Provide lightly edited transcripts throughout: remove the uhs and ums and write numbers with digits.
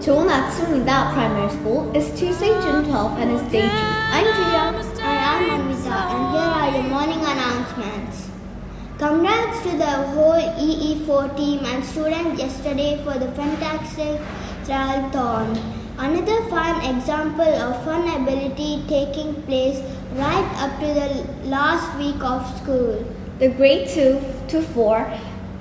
Joeun at achimimnida Primary School. It's Tuesday, June 12th and it's day 2. I'm JuYoung And I'm Anvitha, and here are your morning announcements. Congrats to the whole EE4 team and students yesterday for the fantastic triathlon. Another fun example of FUNABILITY taking place right up to the last week of school. The grade 2 to 4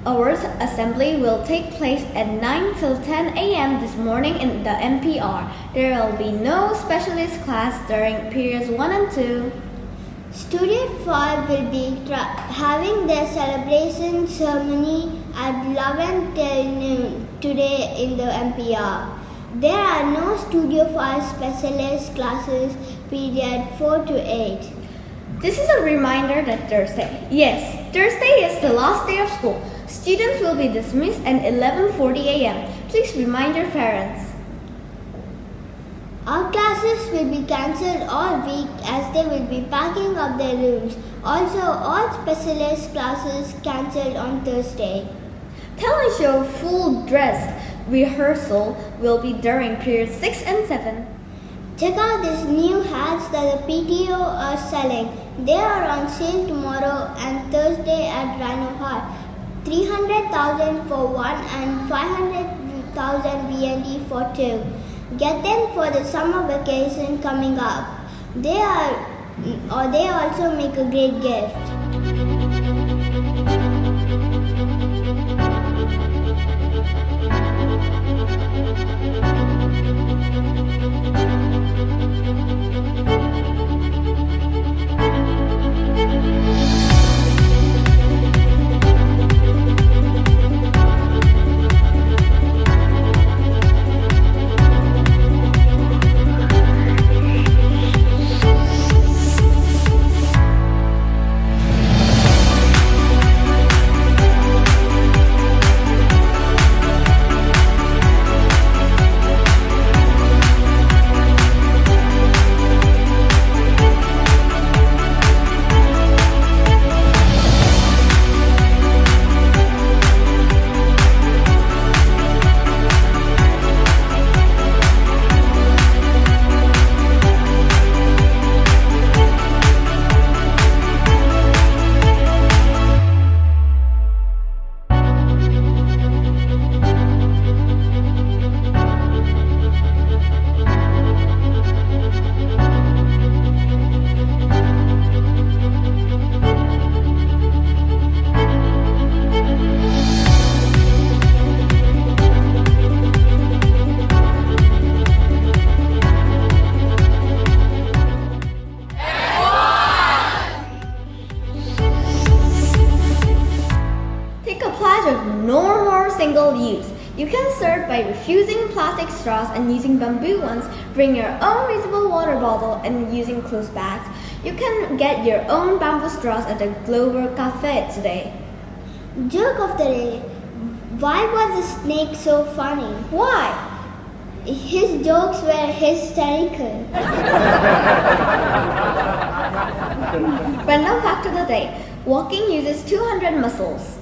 hours assembly will take place at 9 till 10 a.m. this morning in the NPR. There will be no specialist class during periods 1 and 2. Student 5 will be having their celebration ceremony at 11 till noon today in the NPR. There are no Studio 5 specialist classes period 4 to 8. This is a reminder that Thursday. Yes, Thursday is the last day of school. Students will be dismissed at 11:40 a.m. Please remind your parents. Our classes will be cancelled all week as they will be packing up their rooms. Also, all specialist classes cancelled on Thursday. Talent show full dress rehearsal will be during periods 6 and 7. Check out these new hats that the PTO are selling. They are on sale tomorrow and Thursday at Rhino Hut. 300,000 for one and 500,000 VND for two. Get them for the summer vacation coming up. They also make a great gift. Of no more single use. You can serve by refusing plastic straws and using bamboo ones. Bring your own reusable water bottle and using cloth bags. You can get your own bamboo straws at the Glover Cafe today. Joke of the day. Why was the snake so funny? Why? His jokes were hysterical. Random fact of the day. Walking uses 200 muscles.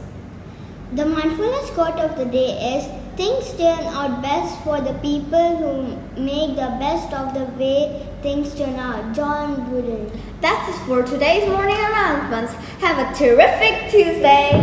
The mindfulness quote of the day is, things turn out best for the people who make the best of the way things turn out. Joeun. That's it for today's morning announcements. Have a terrific Tuesday.